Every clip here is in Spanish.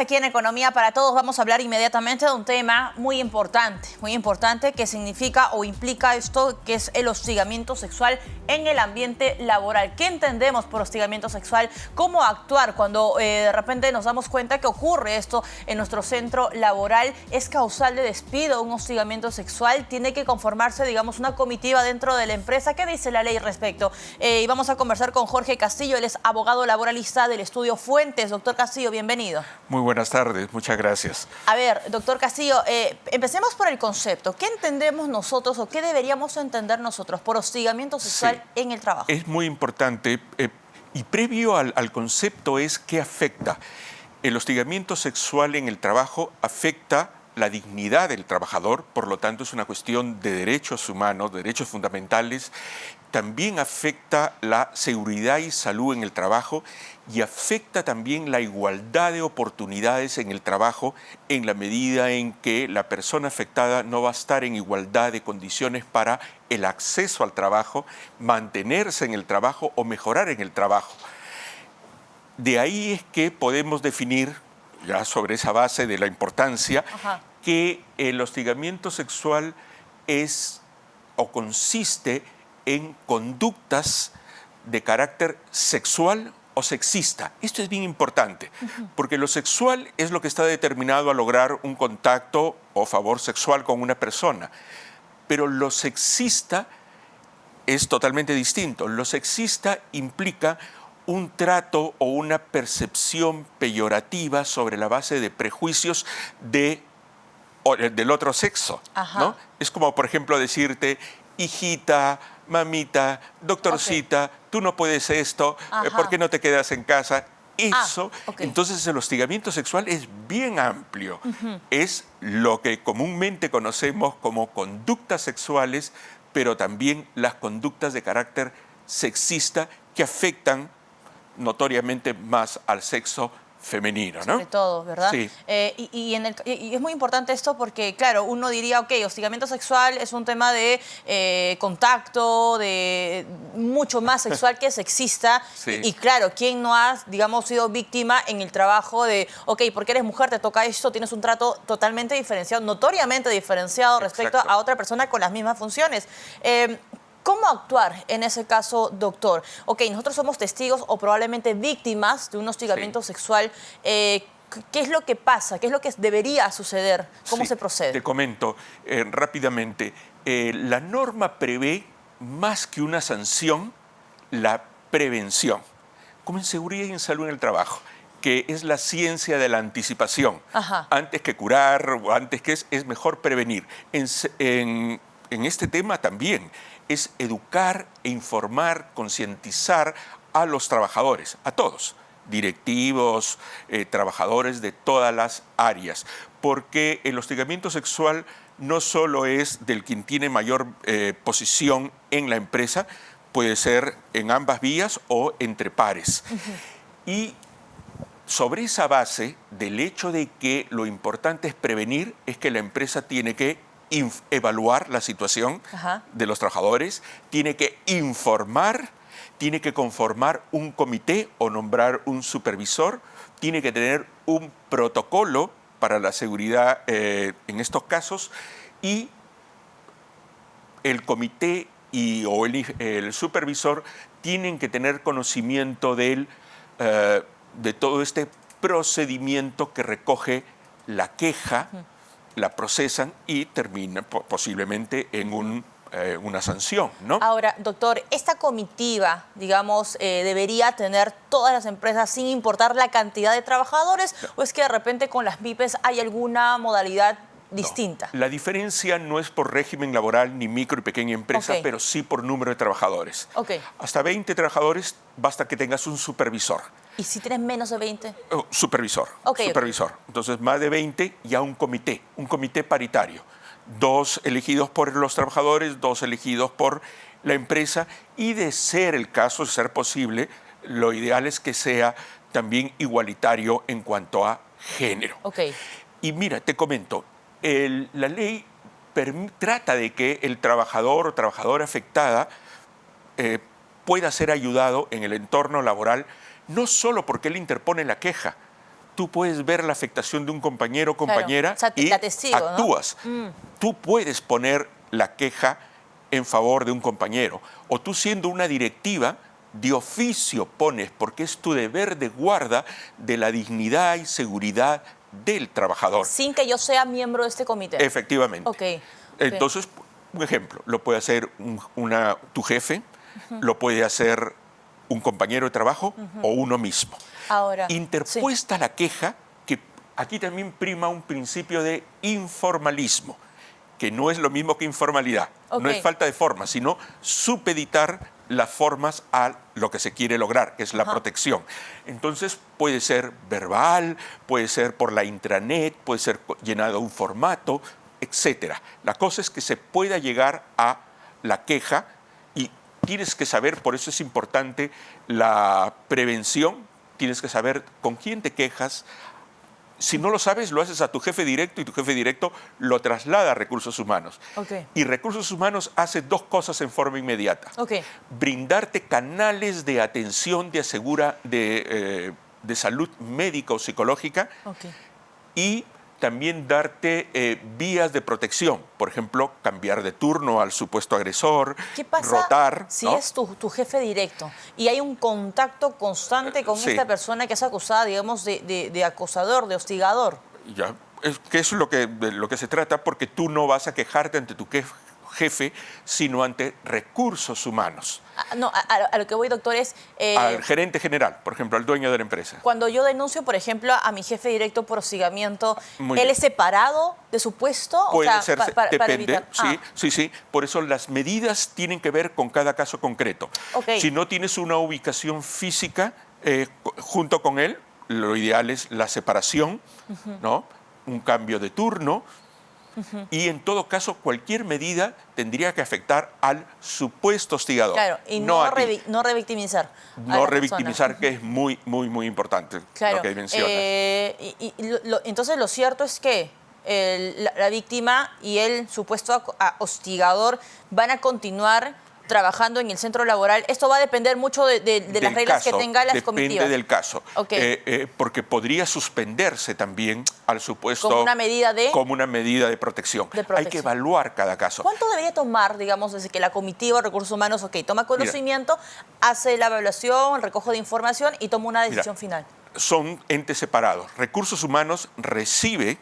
Aquí en Economía para Todos vamos a hablar inmediatamente de un tema muy importante que significa o implica esto que es el hostigamiento sexual en el ambiente laboral. ¿Qué entendemos por hostigamiento sexual? ¿Cómo actuar cuando de repente nos damos cuenta que ocurre esto en nuestro centro laboral? ¿Es causal de despido un hostigamiento sexual? ¿Tiene que conformarse, digamos, una comitiva dentro de la empresa? ¿Qué dice la ley al respecto? Y vamos a conversar con Jorge Castillo, él es abogado laboralista del estudio Fuentes. Doctor Castillo, bienvenido. Muy buenas tardes, muchas gracias. A ver, doctor Castillo, empecemos por el concepto. ¿Qué entendemos nosotros o qué deberíamos entender nosotros por hostigamiento sexual en el trabajo? Es muy importante y previo al concepto es qué afecta. El hostigamiento sexual en el trabajo afecta la dignidad del trabajador, por lo tanto es una cuestión de derechos humanos, derechos fundamentales. También afecta la seguridad y salud en el trabajo y afecta también la igualdad de oportunidades en el trabajo en la medida en que la persona afectada no va a estar en igualdad de condiciones para el acceso al trabajo, mantenerse en el trabajo o mejorar en el trabajo. De ahí es que podemos definir, ya sobre esa base de la importancia, que el hostigamiento sexual es o consiste en conductas de carácter sexual o sexista. Esto es bien importante, porque lo sexual es lo que está determinado a lograr un contacto o favor sexual con una persona, pero lo sexista es totalmente distinto. Lo sexista implica un trato o una percepción peyorativa sobre la base de prejuicios del otro sexo, ¿no? Es como, por ejemplo, decirte, hijita, mamita, doctorcita, tú no puedes esto, ¿por qué no te quedas en casa? Eso, entonces el hostigamiento sexual es bien amplio. Es lo que comúnmente conocemos como conductas sexuales, pero también las conductas de carácter sexista que afectan notoriamente más al sexo femenino, ¿no? Sobre todo, ¿verdad? Sí. Y es muy importante esto porque, claro, uno diría, ok, hostigamiento sexual es un tema de contacto, de mucho más sexual que sexista. Sí. Y claro, ¿quién no ha, digamos, sido víctima en el trabajo de, ok, porque eres mujer, te toca esto, tienes un trato totalmente diferenciado, notoriamente diferenciado respecto a otra persona con las mismas funciones? ¿Cómo actuar en ese caso, doctor? Ok, nosotros somos testigos o probablemente víctimas de un hostigamiento sexual. ¿Qué es lo que pasa? ¿Qué es lo que debería suceder? ¿Cómo se procede? Te comento rápidamente. La norma prevé, más que una sanción, la prevención, como en seguridad y en salud en el trabajo, que es la ciencia de la anticipación. Antes que curar o antes que es mejor prevenir. En este tema también es educar e informar, concientizar a los trabajadores, a todos, directivos, trabajadores de todas las áreas, porque el hostigamiento sexual no solo es del quien tiene mayor posición en la empresa, puede ser en ambas vías o entre pares. Y sobre esa base del hecho de que lo importante es prevenir, es que la empresa tiene que evaluar la situación de los trabajadores, tiene que informar, tiene que conformar un comité o nombrar un supervisor, tiene que tener un protocolo para la seguridad en estos casos, y el comité o el supervisor tienen que tener conocimiento de todo este procedimiento que recoge la queja, la procesan y termina posiblemente en una sanción, ¿no? Ahora, doctor, esta comitiva, digamos, debería tener todas las empresas sin importar la cantidad de trabajadores, ¿o es que de repente con las MIPYMEs hay alguna modalidad distinta? No. La diferencia no es por régimen laboral ni micro y pequeña empresa, pero sí por número de trabajadores. Hasta 20 trabajadores basta que tengas un supervisor. ¿Y si tienes menos de 20? Supervisor. Entonces, más de 20, ya un comité paritario. 2 elegidos por los trabajadores, 2 elegidos por la empresa, y de ser el caso, de ser posible, lo ideal es que sea también igualitario en cuanto a género. Y mira, te comento, la ley trata de que el trabajador o trabajadora afectada pueda ser ayudado en el entorno laboral, no solo porque él interpone la queja, tú puedes ver la afectación de un compañero o compañera Claro. O sea, y la testigo, ¿no? actúas. Tú puedes poner la queja en favor de un compañero. O tú, siendo una directiva, de oficio pones, porque es tu deber de guarda de la dignidad y seguridad del trabajador. Sin que yo sea miembro de este comité. Efectivamente. Ok. Entonces, un ejemplo, lo puede hacer tu jefe, lo puede hacer un compañero de trabajo o uno mismo. Ahora, Interpuesta la queja, que aquí también prima un principio de informalismo, que no es lo mismo que informalidad. Ok. No es falta de forma, sino supeditar las formas a lo que se quiere lograr, que es la protección. Entonces puede ser verbal, puede ser por la intranet, puede ser llenado un formato, etcétera. La cosa es que se pueda llegar a la queja y tienes que saber, por eso es importante la prevención, tienes que saber con quién te quejas. Si no lo sabes, lo haces a tu jefe directo y tu jefe directo lo traslada a Recursos Humanos. Ok. Y Recursos Humanos hace dos cosas en forma inmediata. Ok. Brindarte canales de atención de salud médica o psicológica Ok. y también darte vías de protección. Por ejemplo, cambiar de turno al supuesto agresor, ¿Qué pasa rotar. si ¿no? es tu jefe directo y hay un contacto constante con Sí. esta persona que es acusada, digamos, de acosador, de hostigador? Ya, que es lo que se trata, porque tú no vas a quejarte ante tu jefe, sino ante Recursos Humanos. No, a lo que voy, doctor, es... Al gerente general, por ejemplo, al dueño de la empresa. Cuando yo denuncio, por ejemplo, a mi jefe directo por hostigamiento, Muy ¿él bien. es separado de su puesto? Puede ser, para depende, evitar. sí. Por eso las medidas tienen que ver con cada caso concreto. Ok. Si no tienes una ubicación física junto con él, lo ideal es la separación, ¿no? Un cambio de turno. Y en todo caso, cualquier medida tendría que afectar al supuesto hostigador. Claro, y no a ti. no revictimizar. a No la revictimizar, persona. que es muy, muy, muy importante Claro. lo que mencionas. Entonces, lo cierto es que la víctima y el supuesto hostigador van a continuar trabajando en el centro laboral. Esto va a depender mucho de las Del reglas caso, que tengan las comitivas. Depende del caso. Ok. Porque podría suspenderse también al supuesto... Como una medida de... Como una medida de protección. De protección. Hay que evaluar cada caso. ¿Cuánto debería tomar, digamos, desde que la comitiva de recursos humanos, toma conocimiento, hace la evaluación, el recojo de información y toma una decisión final? Son entes separados. Recursos Humanos recibe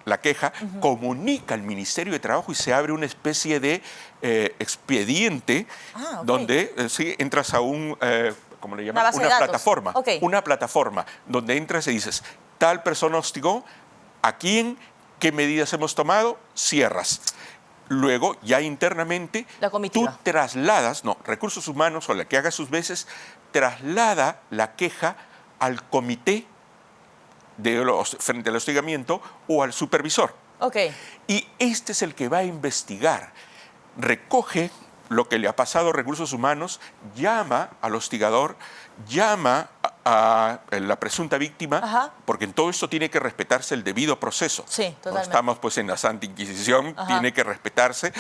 la queja, comunica al Ministerio de Trabajo y se abre una especie de expediente Ok. donde entras a un, ¿cómo le llaman? Una base de datos. Plataforma. Ok. Una plataforma donde entras y dices, tal persona hostigó, ¿a quién? ¿Qué medidas hemos tomado? Cierras. Luego, ya internamente, La comitiva. tú trasladas, Recursos Humanos o la que haga sus veces, traslada la queja al comité frente al hostigamiento o al supervisor. Ok. Y este es el que va a investigar, recoge lo que le ha pasado a Recursos Humanos, llama al hostigador, llama a la presunta víctima, Ajá. porque en todo esto tiene que respetarse el debido proceso. Sí, No totalmente. estamos pues en la Santa Inquisición, Ajá. tiene que respetarse,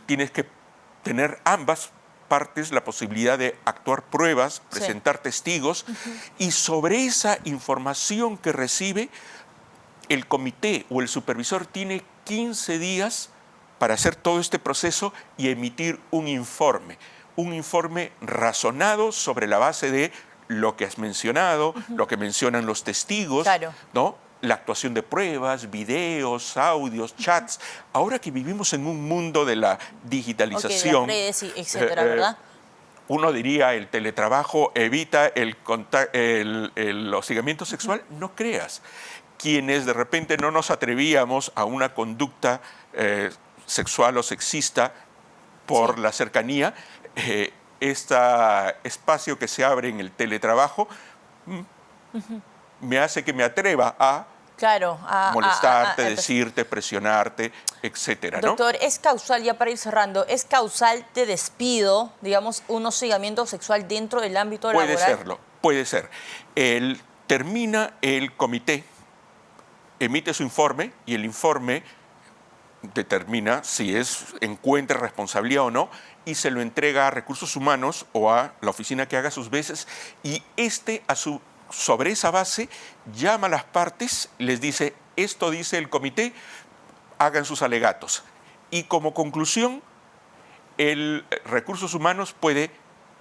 tienes que tener ambas partes la posibilidad de actuar pruebas, Sí. presentar testigos, y sobre esa información que recibe, el comité o el supervisor tiene 15 días para hacer todo este proceso y emitir un informe razonado sobre la base de lo que has mencionado, lo que mencionan los testigos, Claro. ¿no? La actuación de pruebas, videos, audios, chats. Ahora que vivimos en un mundo de la digitalización, Ok, de las redes, etcétera, ¿verdad? uno diría el teletrabajo evita el hostigamiento sexual. No creas. Quienes de repente no nos atrevíamos a una conducta sexual o sexista por la cercanía, este espacio que se abre en el teletrabajo me hace que me atreva a Claro. molestarte, decirte, presionarte, etcétera, ¿no? Doctor, ¿es causal, ya para ir cerrando, es causal de despido, digamos, un hostigamiento sexual dentro del ámbito laboral? Puede serlo, puede ser. Termina el comité, emite su informe y el informe determina si encuentra responsabilidad o no y se lo entrega a Recursos Humanos o a la oficina que haga sus veces y a su sobre esa base llama a las partes, les dice, esto dice el comité, hagan sus alegatos. Y como conclusión, el Recursos Humanos puede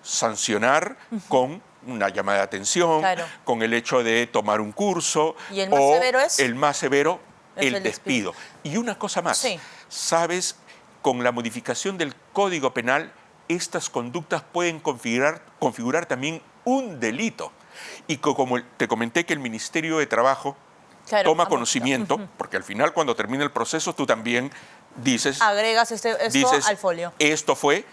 sancionar con una llamada de atención, Claro. con el hecho de tomar un curso. ¿Y el más o severo es? el más severo, Es el el despido. Y una cosa más, Sí. sabes, con la modificación del Código Penal, estas conductas pueden configurar también un delito. Y como te comenté que el Ministerio de Trabajo Claro, toma vamos, conocimiento, porque al final cuando termina el proceso tú también dices, Agregas esto al folio. esto fue,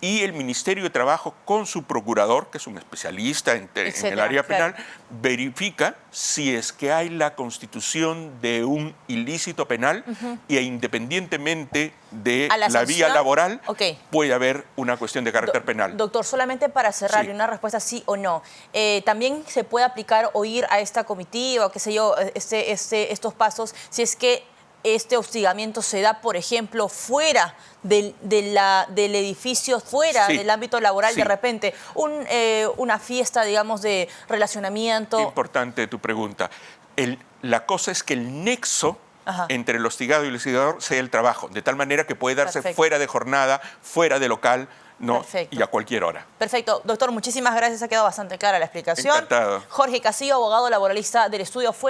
y el Ministerio de Trabajo con su procurador, que es un especialista en el Etcétera, área penal, claro. verifica si es que hay la constitución de un ilícito penal y independientemente de A la la vía sanción, laboral, ok. puede haber una cuestión de carácter penal. Doctor, solamente para cerrar, Sí. y una respuesta sí o no. También se puede aplicar o ir a esta comitiva o qué sé yo, estos pasos, si es que este hostigamiento se da, por ejemplo, fuera del edificio, fuera Sí. del ámbito laboral, Sí. de repente, una fiesta, digamos, de relacionamiento. Qué importante tu pregunta. La cosa es que el nexo Ajá. entre el hostigado y el hostigador sea el trabajo, de tal manera que puede darse Perfecto. fuera de jornada, fuera de local, ¿no? Perfecto. Y a cualquier hora. Perfecto. Doctor, muchísimas gracias. Ha quedado bastante clara la explicación. Encantado. Jorge Castillo, abogado laboralista del estudio Fuente.